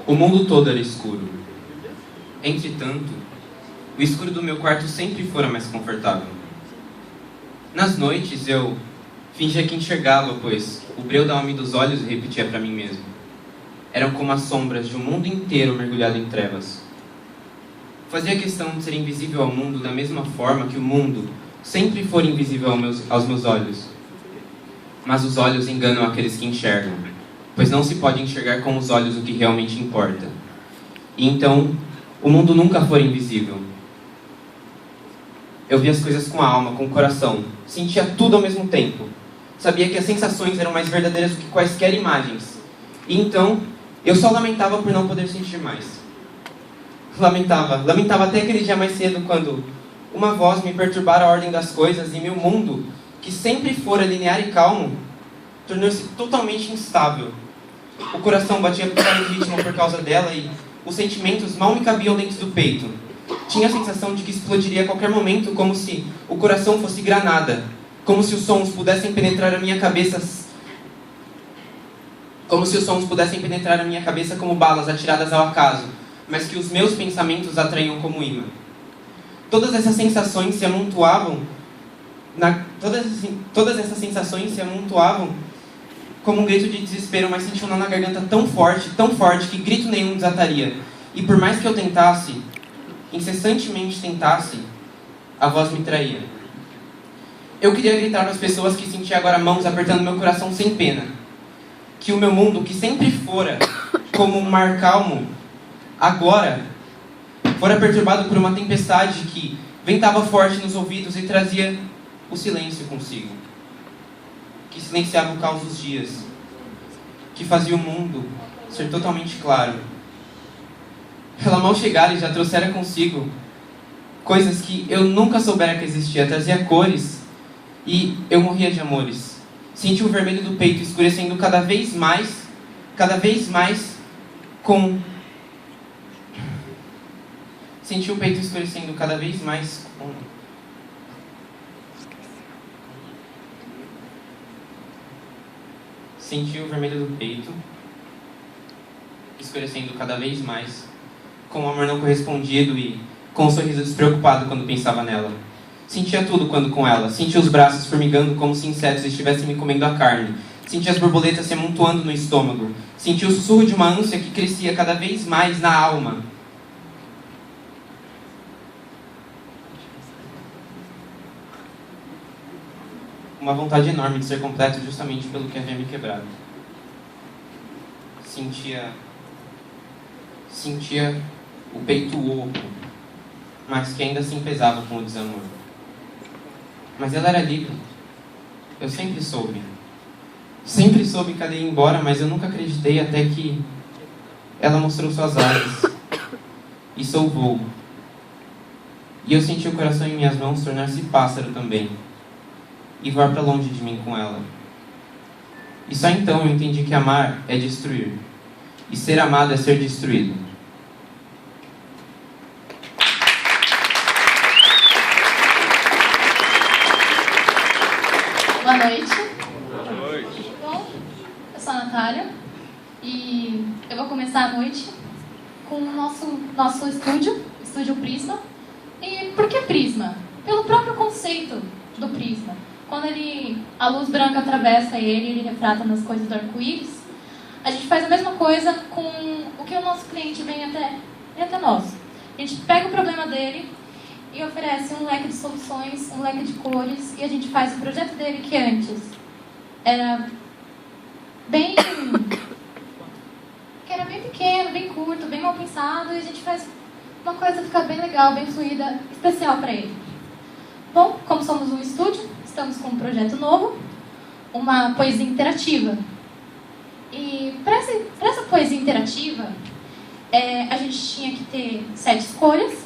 O mundo todo era escuro. Entretanto, o escuro do meu quarto sempre fora mais confortável. Nas noites eu fingia que enxergava, pois o breu da alma dos olhos repetia para mim mesmo. Eram como as sombras de um mundo inteiro mergulhado em trevas. Fazia questão de ser invisível ao mundo da mesma forma que o mundo sempre for invisível aos meus olhos. Mas os olhos enganam aqueles que enxergam, pois não se pode enxergar com os olhos o que realmente importa. E então, o mundo nunca for invisível. Eu via as coisas com a alma, com o coração, sentia tudo ao mesmo tempo. Sabia que as sensações eram mais verdadeiras do que quaisquer imagens. E então, eu só lamentava por não poder sentir mais. Lamentava até aquele dia mais cedo, quando uma voz me perturbara a ordem das coisas e meu mundo, que sempre fora linear e calmo, tornou-se totalmente instável. O coração batia fora de ritmo por causa dela e os sentimentos mal me cabiam dentro do peito. Tinha a sensação de que explodiria a qualquer momento, como se o coração fosse granada, como se os sons pudessem penetrar a minha cabeça, como balas atiradas ao acaso, mas que os meus pensamentos atraíam como imã. Todas essas sensações se amontoavam como um grito de desespero, mas senti um nó na garganta tão forte, que grito nenhum desataria. E por mais que eu tentasse, incessantemente tentasse, a voz me traía. Eu queria gritar para as pessoas que sentia agora mãos apertando meu coração sem pena. Que o meu mundo, que sempre fora como um mar calmo, agora fora perturbado por uma tempestade que ventava forte nos ouvidos e trazia o silêncio consigo. Que silenciava o caos dos dias. Que fazia o mundo ser totalmente claro. Ela mal chegara e já trouxera consigo coisas que eu nunca soubera que existia. Trazia cores e eu morria de amores. Senti o vermelho do peito escurecendo cada vez mais com... Senti o peito escurecendo cada vez mais com... Senti o vermelho do peito escurecendo cada vez mais, com o amor não correspondido e com um sorriso despreocupado quando pensava nela. Sentia tudo quando com ela. Sentia os braços formigando como se insetos estivessem me comendo a carne. Sentia as borboletas se amontoando no estômago. Sentia o sussurro de uma ânsia que crescia cada vez mais na alma. Uma vontade enorme de ser completo justamente pelo que havia me quebrado. Sentia o peito oco, mas que ainda assim pesava com o desamor. Mas ela era livre. Eu sempre soube. Sempre soube que ela ia embora, mas eu nunca acreditei até que ela mostrou suas asas e seu voo. E eu senti o coração em minhas mãos tornar-se pássaro também e voar para longe de mim com ela. E só então eu entendi que amar é destruir e ser amado é ser destruído. Boa noite. Boa noite. Bom, eu sou a Natália e eu vou começar a noite com o nosso estúdio Prisma. E por que Prisma? Pelo próprio conceito do Prisma. Quando a luz branca atravessa ele refrata nas coisas do arco-íris, a gente faz a mesma coisa com o que o nosso cliente vem até nós. A gente pega o problema dele e oferece um leque de soluções, um leque de cores, e a gente faz o projeto dele que antes era bem pequeno, bem curto, bem mal pensado, e a gente faz uma coisa ficar bem legal, bem fluida, especial para ele. Bom, como somos um estúdio, estamos com um projeto novo, uma poesia interativa. E para essa poesia interativa, a gente tinha que ter 7 escolhas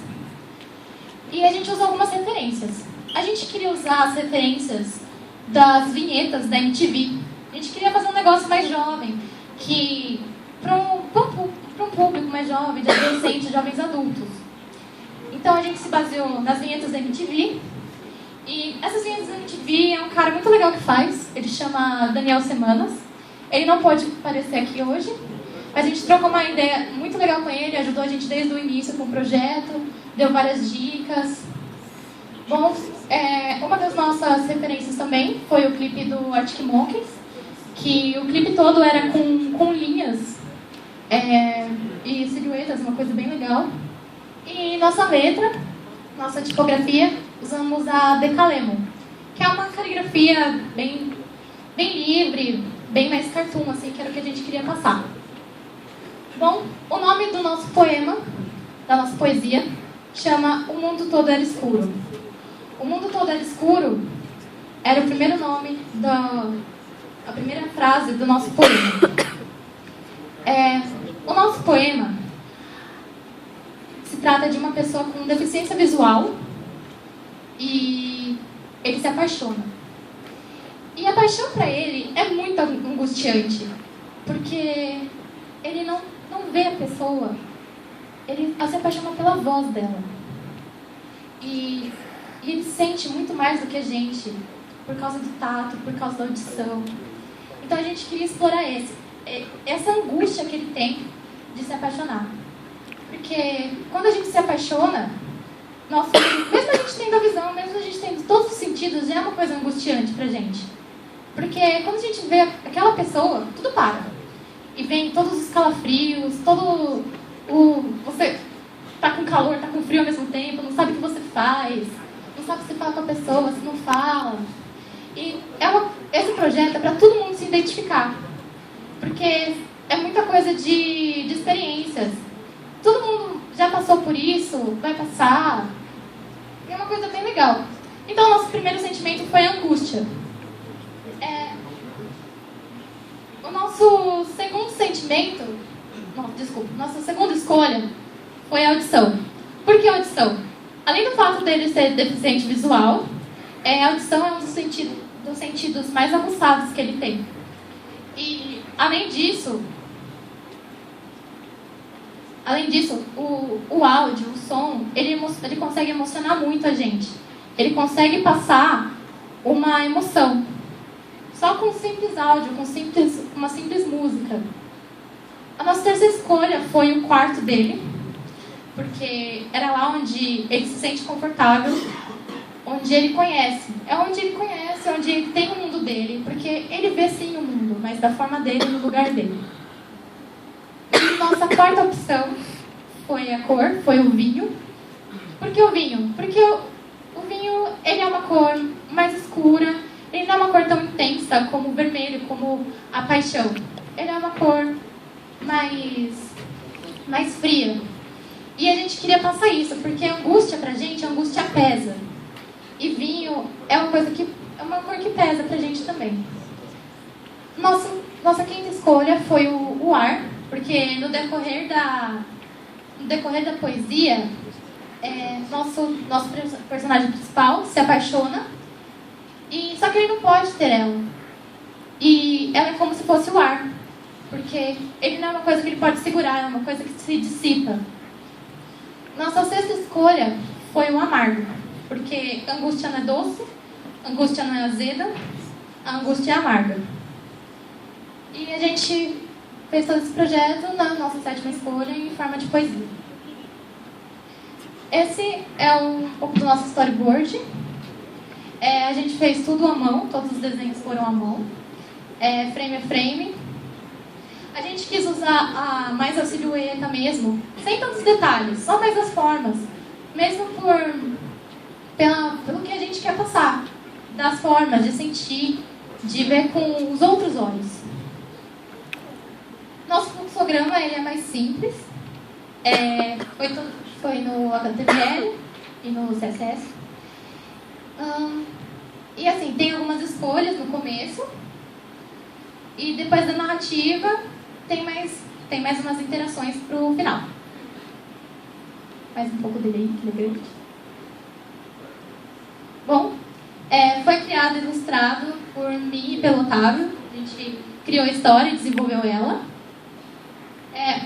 e a gente usou algumas referências. A gente queria usar as referências das vinhetas da MTV. A gente queria fazer um negócio mais jovem, que para um público mais jovem, de adolescentes, jovens adultos. Então a gente se baseou nas vinhetas da MTV. E essas vinhetas da MTV é um cara muito legal que faz. Ele chama Daniel Semanas. Ele não pode aparecer aqui hoje, Mas a gente trocou uma ideia muito legal com ele, ajudou a gente desde o início com o projeto, deu várias dicas. Bom, uma das nossas referências também foi o clipe do Arctic Monkeys, que o clipe todo era com linhas e silhuetas, uma coisa bem legal. E nossa letra, nossa tipografia, usamos a Decalemo, que é uma caligrafia bem livre, bem mais cartoon, assim, que era o que a gente queria passar. Bom, o nome do nosso poema, da nossa poesia, chama O Mundo Todo Era Escuro. O Mundo Todo Era Escuro era o primeiro nome, a primeira frase do nosso poema. O nosso poema se trata de uma pessoa com deficiência visual e ele se apaixona. E a paixão para ele é muito angustiante, porque ele não vê a pessoa, ele se apaixona pela voz dela. E ele sente muito mais do que a gente, por causa do tato, por causa da audição. Então a gente queria explorar essa angústia que ele tem de se apaixonar. Porque quando a gente se apaixona, mesmo a gente tendo a visão, mesmo a gente tendo todos os sentidos, já é uma coisa angustiante pra gente. Porque quando a gente vê aquela pessoa, tudo para. E vem todos os calafrios, você tá com calor, tá com frio ao mesmo tempo, não sabe o que você faz, não sabe se fala com a pessoa, se não fala. E esse projeto é para todo mundo se identificar. Porque é muita coisa de experiências. Todo mundo já passou por isso, vai passar. E é uma coisa bem legal. Então, o nosso primeiro sentimento foi a angústia. O nosso segundo sentimento, nossa segunda escolha foi a audição. Por que a audição? Além do fato dele ser deficiente visual, a audição é um dos sentidos mais aguçados que ele tem. E, além disso, o áudio, o som, ele consegue emocionar muito a gente. Ele consegue passar uma emoção. Só com um simples áudio, com uma simples música. A nossa terceira escolha foi o quarto dele, porque era lá onde ele se sente confortável, onde ele conhece. É onde ele conhece, onde ele tem o mundo dele, porque ele vê sim o mundo, mas da forma dele, no lugar dele. E nossa quarta opção foi a cor, foi o vinho. Por que o vinho? Porque o vinho, ele é uma cor mais escura. Ele não é uma cor tão intensa como o vermelho, como a paixão. Ele é uma cor mais fria. E a gente queria passar isso, porque a angústia pra gente, a angústia pesa. E vinho é uma cor que pesa pra gente também. Nossa quinta escolha foi o ar, porque no decorrer da poesia, nosso personagem principal se apaixona. Só que ele não pode ter ela. E ela é como se fosse o ar. Porque ele não é uma coisa que ele pode segurar, é uma coisa que se dissipa. Nossa sexta escolha foi o amargo. Porque angústia não é doce, angústia não é azeda, a angústia é amarga. E a gente fez todo esse projeto na nossa sétima escolha em forma de poesia. Esse é um pouco do nosso storyboard. A gente fez tudo à mão, todos os desenhos foram à mão, frame a frame. A gente quis usar mais a silhueta mesmo, sem tantos detalhes, só mais as formas. Mesmo pelo que a gente quer passar, das formas, de sentir, de ver com os outros olhos. Nosso fluxograma ele é mais simples, foi no HTML e no CSS. E assim, tem algumas escolhas no começo. E depois da narrativa, tem mais umas interações pro final. Mais um pouco dele aí, que ele é grande. Bom, foi criado e ilustrado por mim e pelo Otávio. A gente criou a história e desenvolveu ela.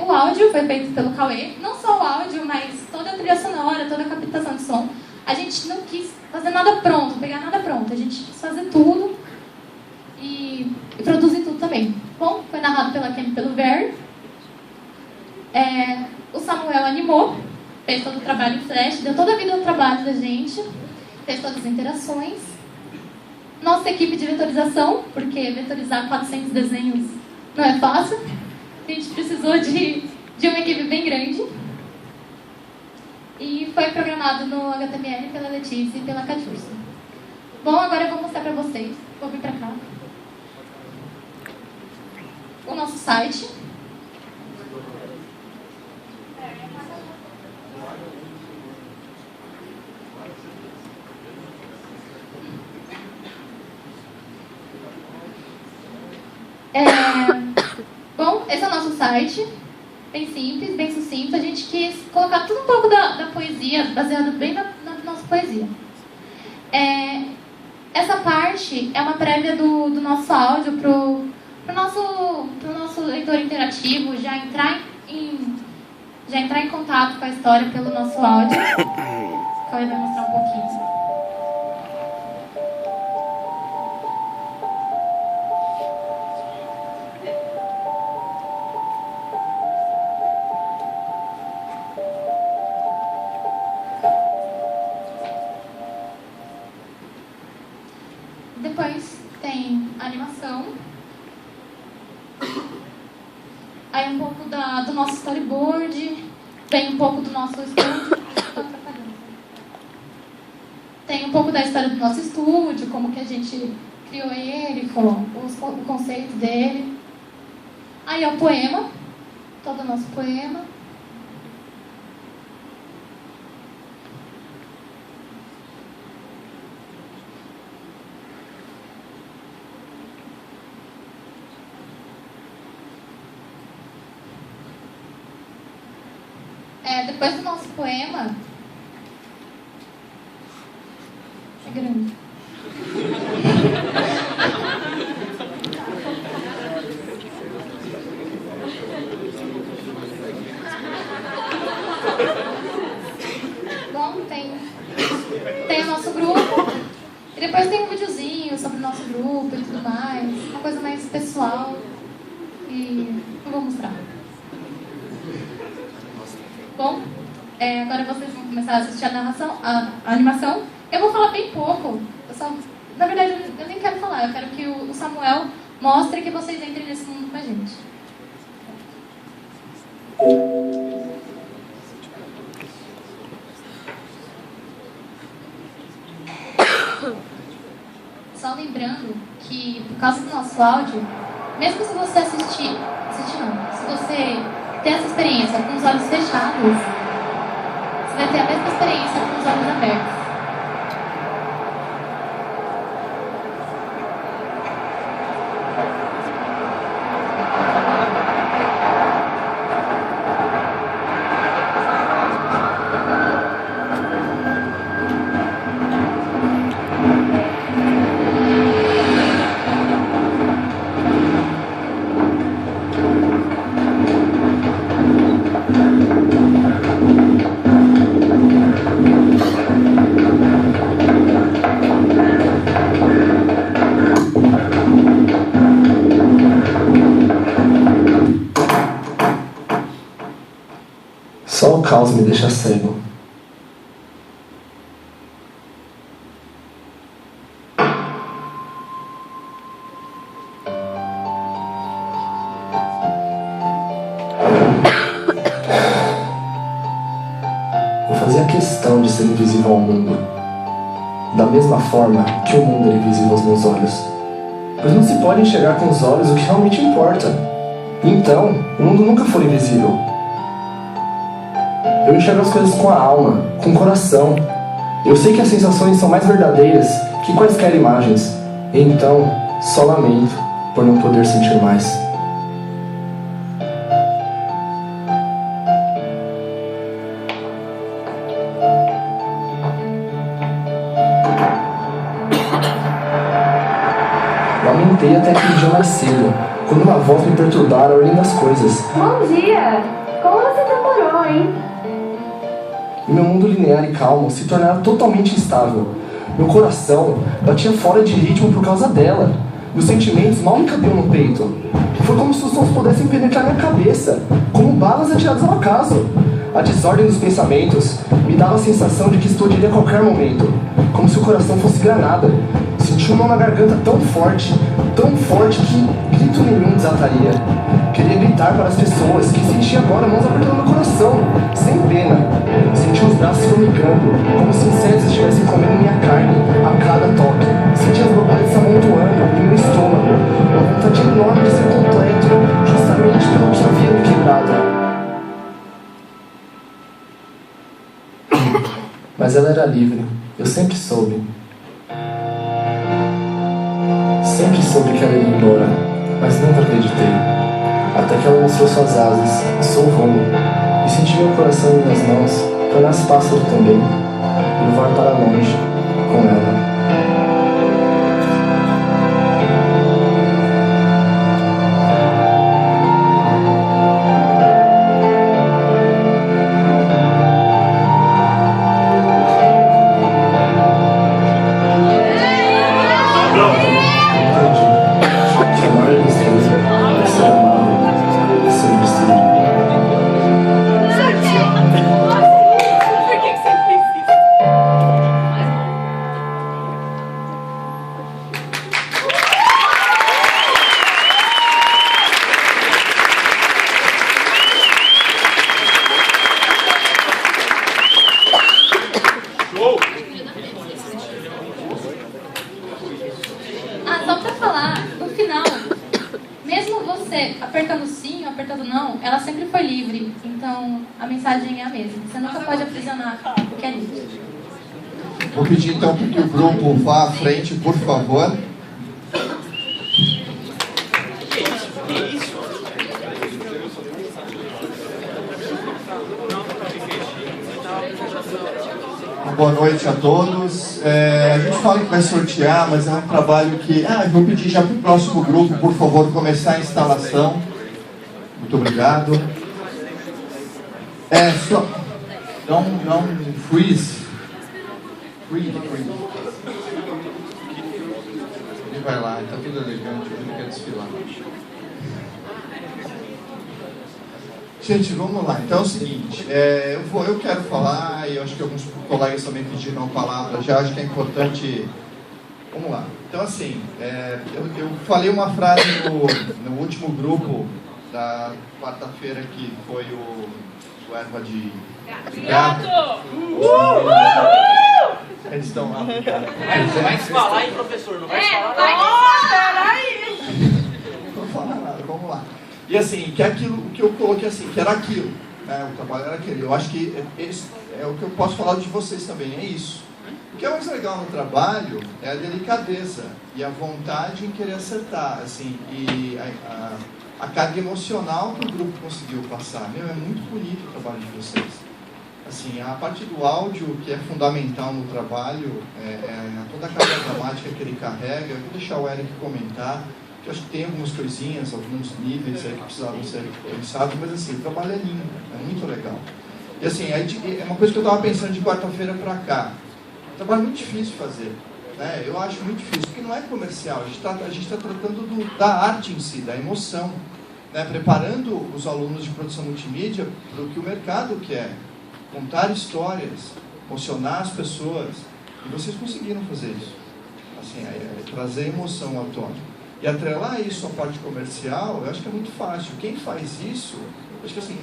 O áudio foi feito pelo Cauê. Não só o áudio, mas toda a trilha sonora, toda a captação de som. A gente não quis fazer nada pronto, pegar nada pronto. A gente quis fazer tudo e produzir tudo também. Bom, foi narrado pela Kim e pelo Ver. O Samuel animou, fez todo o trabalho em Flash, deu toda a vida ao trabalho da gente, fez todas as interações. Nossa equipe de vetorização, porque vetorizar 400 desenhos não é fácil. A gente precisou de uma equipe bem grande. E foi programado no HTML pela Letícia e pela Catiúcia. Bom, agora eu vou mostrar para vocês. Vou vir para cá. O nosso site. Bom, esse é o nosso site. Bem simples, bem sucinto. A gente quis colocar tudo um pouco da poesia, baseado bem na nossa poesia. Essa parte é uma prévia do nosso áudio pro nosso leitor interativo já entrar em contato com a história pelo nosso áudio. O Cauê vai mostrar um pouquinho. Depois tem a animação. Aí um pouco do nosso storyboard. Tem um pouco do nosso estúdio. Tem um pouco da história do nosso estúdio, como que a gente criou ele, o conceito dele. Aí é o poema, todo o nosso poema. Depois do nosso poema... É grande. Bom, tem o nosso grupo. E depois tem um videozinho sobre o nosso grupo e tudo mais. Uma coisa mais pessoal. E não vou mostrar. Bom, agora vocês vão começar a assistir a animação. Eu vou falar bem pouco. Na verdade, eu nem quero falar. Eu quero que o Samuel mostre que vocês entrem nesse mundo com a gente. Só lembrando que, por causa do nosso áudio, mesmo se você se você ter essa experiência com os olhos fechados, você vai ter a mesma experiência com os olhos abertos. Só o caos me deixa cego. Eu fazia questão de ser invisível ao mundo, da mesma forma que o mundo era invisível aos meus olhos. Pois não se pode enxergar com os olhos o que realmente importa. Então, o mundo nunca foi invisível. Eu enxergo as coisas com a alma, com o coração. Eu sei que as sensações são mais verdadeiras que quaisquer imagens. E então, só lamento por não poder sentir mais. Lamentei até aquele dia mais cedo, quando uma voz me perturbara a ordem das coisas. Bom dia! Como você demorou, hein? E meu mundo linear e calmo se tornara totalmente instável. Meu coração batia fora de ritmo por causa dela. Meus sentimentos mal me cabiam no peito. Foi como se os sons pudessem penetrar minha cabeça, como balas atiradas ao acaso. A desordem dos pensamentos me dava a sensação de que explodiria a qualquer momento, como se o coração fosse granada. Senti um nó na garganta tão forte que grito nenhum desataria. Queria gritar para as pessoas que senti agora mãos apertando meu coração, sem pena. Senti os braços formigando, como se insetos estivessem comendo minha carne a cada toque. Senti as borboletas amontoando em meu estômago, uma vontade enorme de ser completo, justamente pelo que havia me quebrado. Mas ela era livre, eu sempre soube. Sempre soube que ela ia embora, mas nunca acreditei. Até que ela mostrou suas asas, soltou o voo, e senti meu coração em minhas mãos, tornar-se pássaro também, e voar para longe com ela. Só pra falar, no final, mesmo você apertando sim ou apertando não, ela sempre foi livre. Então, a mensagem é a mesma. Você nunca pode aprisionar o que é livre. Vou pedir então que o grupo vá à frente, por favor. Boa noite a todos. A gente fala que vai sortear, mas é um trabalho que... vou pedir já para o próximo grupo, por favor, começar a instalação. Muito obrigado. Só... Não freeze. Freeze. Ele vai lá, está tudo elegante, ele quer desfilar. Gente, vamos lá. Então é o seguinte, eu quero falar, e eu acho que alguns colegas também pediram a palavra já, acho que é importante... Vamos lá. Então assim, eu falei uma frase no último grupo da quarta-feira, que foi o erva de gato. Eles estão lá. Vai falar, hein, professor? Não vai falar nada. Não vou falar nada, vamos lá. E assim, que aquilo que eu coloquei assim, que era aquilo, né? O trabalho era aquele. Eu acho que esse é o que eu posso falar de vocês também, é isso. O que é mais legal no trabalho é a delicadeza e a vontade em querer acertar, assim, e a carga emocional que o grupo conseguiu passar. É muito bonito o trabalho de vocês. Assim, a parte do áudio, que é fundamental no trabalho, toda a carga dramática que ele carrega. Eu vou deixar o Eric comentar. Eu acho que tem algumas coisinhas, alguns níveis aí que precisavam ser pensados, mas assim, o trabalho é lindo, é muito legal. E assim, é uma coisa que eu estava pensando de quarta-feira para cá. Um trabalho muito difícil de fazer, né? Eu acho muito difícil, porque não é comercial, a gente está tratando da arte em si, da emoção, né? Preparando os alunos de produção multimídia para o que o mercado quer, contar histórias, emocionar as pessoas, e vocês conseguiram fazer isso, assim, trazer emoção à tona. E atrelar isso à parte comercial, eu acho que é muito fácil. Quem faz isso, eu acho que assim,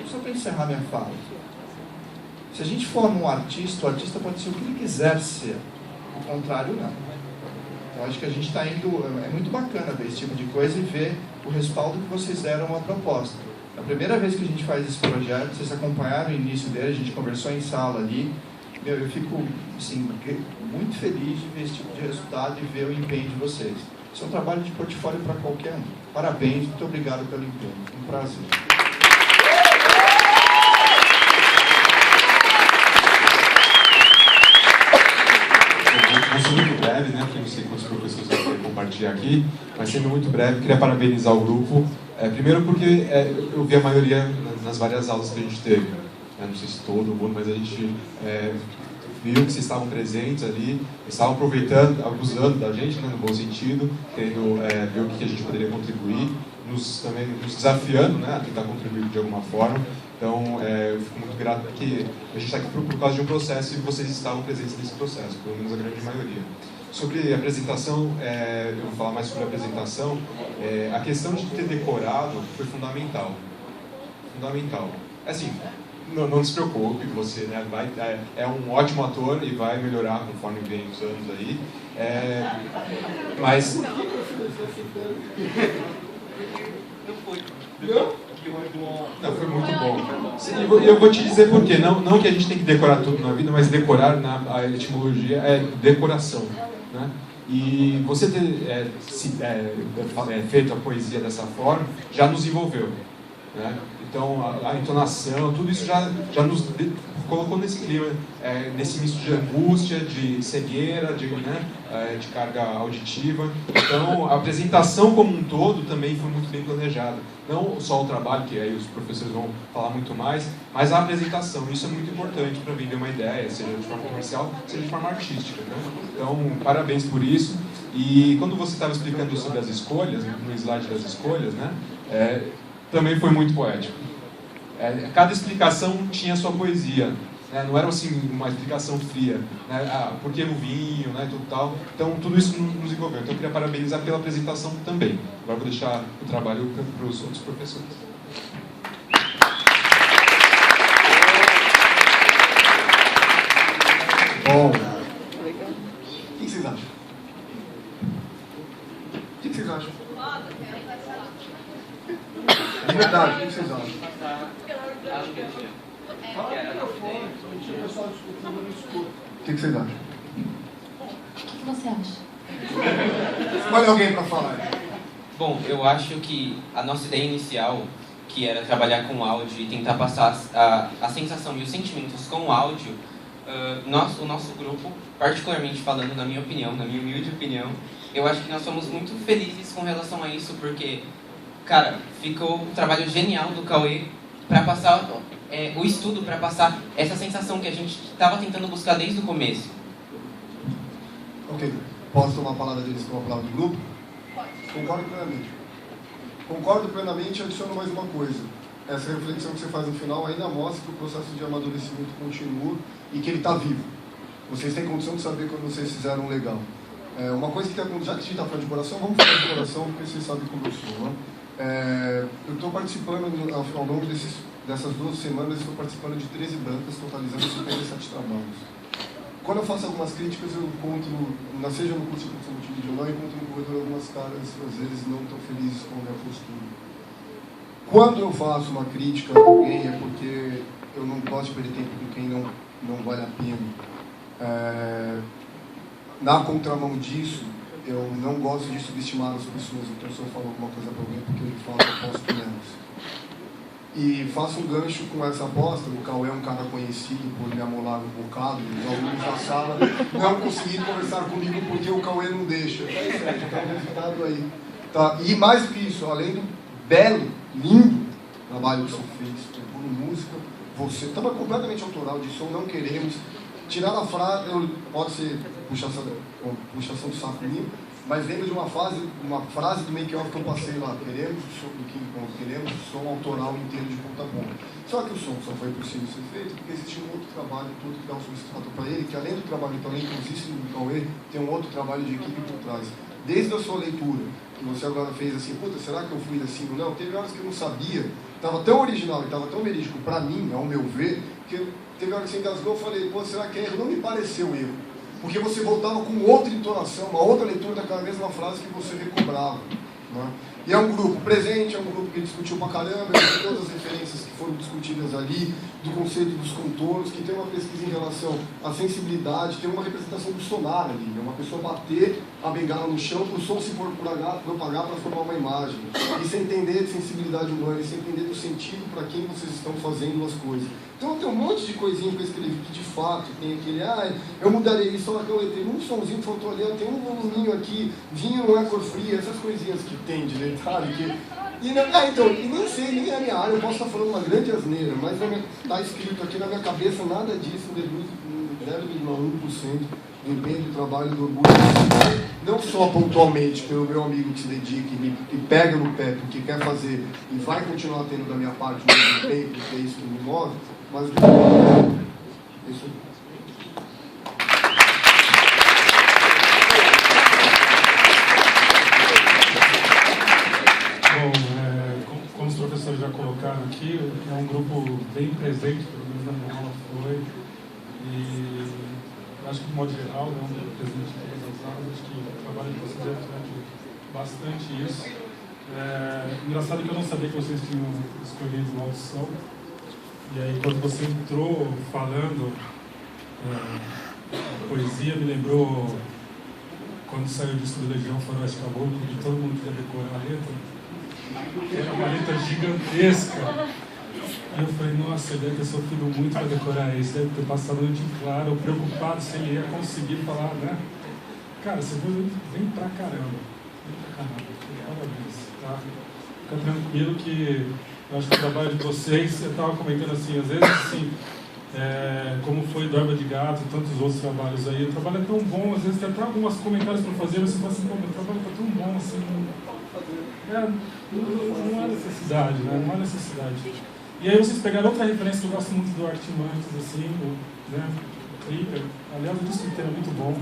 só para encerrar minha fala, se a gente forma um artista, o artista pode ser o que ele quiser ser, o contrário não. Então acho que a gente está indo, é muito bacana ver esse tipo de coisa e ver o respaldo que vocês deram à proposta. A primeira vez que a gente faz esse projeto, vocês acompanharam o início dele, a gente conversou em sala ali, eu fico assim, muito feliz de ver esse tipo de resultado e ver o empenho de vocês. Isso é um trabalho de portfólio para qualquer um. Parabéns, muito obrigado pelo empenho. Um prazer. Vou ser muito breve, né? Porque não sei quantos professores vão querer compartilhar aqui, mas sendo muito breve, queria parabenizar o grupo. Primeiro porque eu vi a maioria nas várias aulas que a gente teve. Não sei se todo mundo, mas a gente viu que vocês estavam presentes ali, estavam aproveitando, abusando da gente, né, no bom sentido, querendo ver o que a gente poderia contribuir. também nos desafiando, né, a tentar contribuir de alguma forma. Então, eu fico muito grato porque a gente está aqui por causa de um processo e vocês estavam presentes nesse processo, pelo menos a grande maioria. Sobre a apresentação, eu vou falar mais sobre a apresentação. A questão de ter decorado foi fundamental. Fundamental. Assim, não se preocupe, você, né, é um ótimo ator e vai melhorar conforme vem os anos aí. Mas... Não, foi muito bom. E eu vou te dizer por quê. Não que a gente tem que decorar tudo na vida, mas decorar, a etimologia é decoração, né? E você ter feito a poesia dessa forma já nos envolveu, né? Então, a entonação, tudo isso já nos colocou nesse clima, nesse misto de angústia, de cegueira, de carga auditiva. Então, a apresentação como um todo também foi muito bem planejada. Não só o trabalho, que aí os professores vão falar muito mais, mas a apresentação. Isso é muito importante para vender uma ideia, seja de forma comercial, seja de forma artística, né? Então, parabéns por isso. E quando você estava explicando sobre as escolhas, no slide das escolhas, né, também foi muito poético. Cada explicação tinha sua poesia, né? Não era assim uma explicação fria, né? Por que no vinho, né, tudo tal. Então tudo isso nos envolveu. Então eu queria parabenizar pela apresentação também. Agora vou deixar o trabalho para os outros professores. Bom, o que vocês acham? O que vocês acham? De verdade, o que vocês acham? O que vocês acham? O que você acha? Escolhe alguém para falar. Bom, eu acho que a nossa ideia inicial, que era trabalhar com áudio e tentar passar a sensação e os sentimentos com o áudio, o nosso grupo, particularmente falando na minha opinião, na minha humilde opinião, eu acho que nós somos muito felizes com relação a isso, porque, cara, ficou um trabalho genial do Cauê para passar o estudo, para passar essa sensação que a gente estava tentando buscar desde o começo. Ok, posso tomar a palavra deles como a palavra do grupo? Concordo plenamente. Concordo plenamente e adiciono mais uma coisa. Essa reflexão que você faz no final ainda mostra que o processo de amadurecimento continua e que ele está vivo. Vocês têm condição de saber quando vocês fizeram legal. Uma coisa que tem acontecido, já que a gente está falando de coração, vamos falar de coração, porque vocês sabem como eu sou, né? Eu estou participando, ao longo dessas 2 semanas, estou participando de 13 bancas, totalizando 57 trabalhos. Quando eu faço algumas críticas, eu encontro, seja no curso de produção multimídia ou não, eu encontro no corredor algumas caras, às vezes, não tão felizes com a minha postura. Quando eu faço uma crítica a alguém, é porque eu não gosto de perder tempo com quem não vale a pena. Na contramão disso, eu não gosto de subestimar as pessoas, então se eu falo alguma coisa para alguém, porque eu falo que eu aposto nelas. E faço um gancho com essa aposta. O Cauê é um cara conhecido por me amolar um bocado, os alunos da sala não conseguiram conversar comigo porque o Cauê não deixa. Está o resultado aí. Tá? E mais do que isso, além do belo, lindo trabalho que você fez, por música, você estava completamente autoral de som, não queremos. Tirar a frase, pode ser puxação do saco minha, mas lembro de uma frase do make-off que eu passei lá. Queremos o som autoral inteiro de ponta a ponta. Só que o som só foi possível ser feito porque existia um outro trabalho, tudo que dá um substrato para ele, que além do trabalho de talento que existe no Cauê, tem um outro trabalho de equipe por trás. Desde a sua leitura, que você agora fez assim, puta, será que eu fui assim ou não? Teve horas que eu não sabia, estava tão original e estava tão verídico para mim, ao meu ver, que teve hora que você engasgou, eu falei, pô, será que é erro? Não me pareceu erro. Porque você voltava com outra entonação, uma outra leitura daquela mesma frase que você recobrava. Né? E é um grupo presente, é um grupo que discutiu pra caramba, tem todas as referências que foram discutidas ali, do conceito dos contornos, que tem uma pesquisa em relação à sensibilidade, tem uma representação do sonar ali, né? Uma pessoa bater a bengala no chão para o som se propagar para formar uma imagem. E sem entender de sensibilidade humana, e sem entender do sentido para quem vocês estão fazendo as coisas. Então tem um monte de coisinha que eu escrevi que de fato tem aquele, eu mudaria isso, só que eu tem um somzinho que faltou ali, tem um voluminho aqui, vinho não é cor fria, essas coisinhas que tem de detalhe. E nem sei, nem é a minha área, eu posso estar falando uma grande asneira, mas está escrito aqui na minha cabeça, nada disso reduz 0,1% do empenho, do trabalho, do orgulho, não só pontualmente pelo meu amigo que se dedica e pega no pé porque quer fazer e vai continuar tendo da minha parte o mesmo tempo, que é isso que me move, mas isso. Como os professores já colocaram aqui, é um grupo bem presente, pelo menos na minha aula foi, e acho que de modo geral é um grupo presente em todas as aulas, acho que o trabalho de vocês reflete bastante isso. Engraçado que eu não sabia que vocês tinham escolhido uma audição, e aí quando você entrou falando poesia, me lembrou quando saiu o disco do Legião Faroeste Caboclo, que todo mundo queria decorar a letra. Era uma letra gigantesca. E eu falei, nossa, ele deve ter sofrido muito para decorar isso, deve ter passado a noite em claro, preocupado se ele ia conseguir falar, né? Cara, você vem pra caramba. Vem pra caramba. Parabéns, tá? Fica tranquilo que eu acho que o trabalho de vocês, eu estava comentando assim, às vezes assim, como foi do Erva de Gato e tantos outros trabalhos aí, o trabalho é tão bom, às vezes tem até alguns comentários para fazer, você fala assim, pô, meu trabalho está tão bom assim, não há necessidade, né? Não há necessidade. E aí vocês pegaram outra referência que eu gosto muito do Artimantes, assim, né? O clipe, aliás, o disco inteiro é muito bom.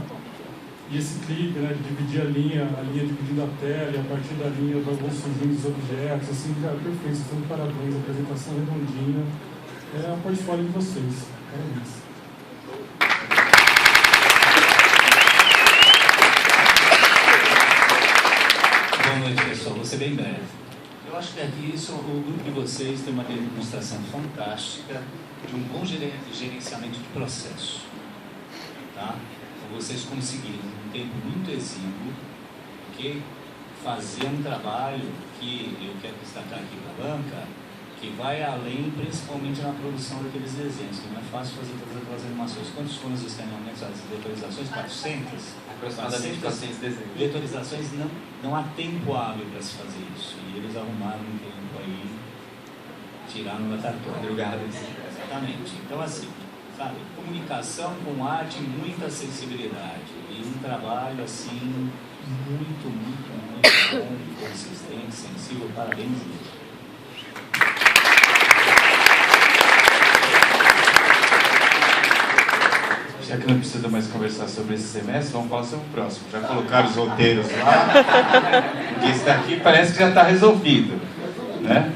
E esse clipe, né, de dividir a linha dividindo a tela, e a partir da linha vão surgindo os objetos, assim, cara, perfeito, vocês estão de parabéns, a apresentação redondinha. É o portfólio de vocês. Parabéns. Boa noite, pessoal. Vou ser bem breve. Eu acho que aqui o grupo de vocês tem uma demonstração fantástica de um bom gerenciamento de processo. Tá? Então, vocês conseguiram, em um tempo muito exíguo, fazer um trabalho que eu quero destacar aqui para a banca, que vai além, principalmente na produção daqueles desenhos, que não é fácil fazer todas aquelas animações. Quantos foram os escaneamentos, as vetorizações? 400? Aproximadamente 400 desenhos. Vetorizações, não há tempo hábil para se fazer isso. E eles arrumaram um tempo aí, tiraram da cartola. Exatamente. Então, assim, sabe, comunicação com arte, muita sensibilidade. E um trabalho, assim, muito bom, consistente, sensível. Parabéns, gente. Já que não precisa mais conversar sobre esse semestre, vamos falar sobre o próximo. Já colocaram os roteiros lá, porque esse daqui parece que já está resolvido, né?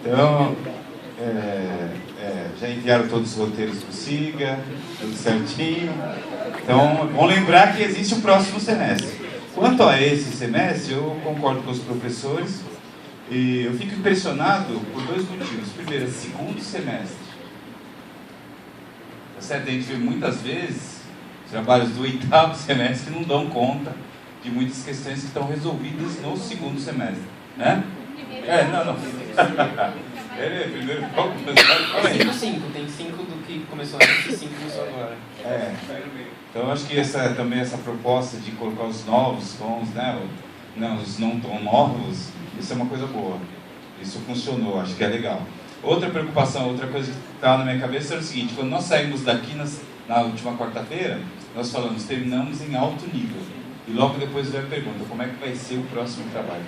Então, já enviaram todos os roteiros para o SIGA, tudo certinho. Então, bom lembrar que existe o próximo semestre. Quanto a esse semestre, eu concordo com os professores e eu fico impressionado por dois motivos. Primeiro, segundo semestre. Certo? A gente vê muitas vezes trabalhos do 8º semestre que não dão conta de muitas questões que estão resolvidas no segundo semestre, né? Não. Primeiro pouco, tem 5 do que começou antes e 5 começou agora. Então eu acho que também essa proposta de colocar os novos tons, né? Os não tão novos, isso é uma coisa boa. Isso funcionou, acho que é legal. Outra preocupação, outra coisa que estava na minha cabeça era o seguinte: quando nós saímos daqui na última quarta-feira, nós falamos, terminamos em alto nível. E logo depois veio a pergunta, como é que vai ser o próximo trabalho?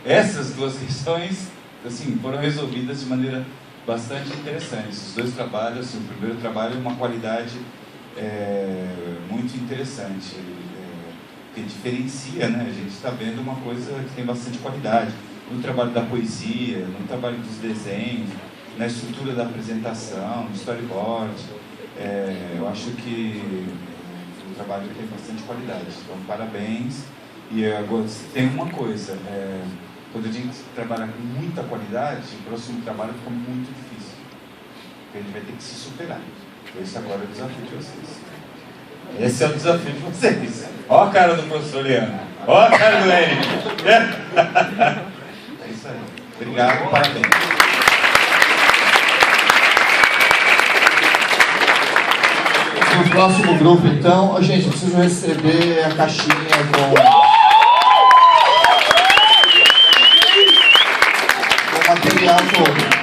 Essas duas questões, assim, foram resolvidas de maneira bastante interessante. Os dois trabalhos, assim, o primeiro trabalho é uma qualidade muito interessante, que diferencia, né? A gente está vendo uma coisa que tem bastante qualidade. No trabalho da poesia, no trabalho dos desenhos, na estrutura da apresentação, no storyboard. Eu acho que o trabalho tem bastante qualidade. Então, parabéns. E agora, tem uma coisa, quando a gente trabalha com muita qualidade, o próximo trabalho fica muito difícil. Porque a gente vai ter que se superar. Esse agora é o desafio de vocês. Esse é o desafio de vocês. Ó a cara do professor Leandro. Ó a cara do Eric. Isso aí. Obrigado, parabéns. No próximo grupo, então, gente, eu preciso receber a caixinha com o material todo.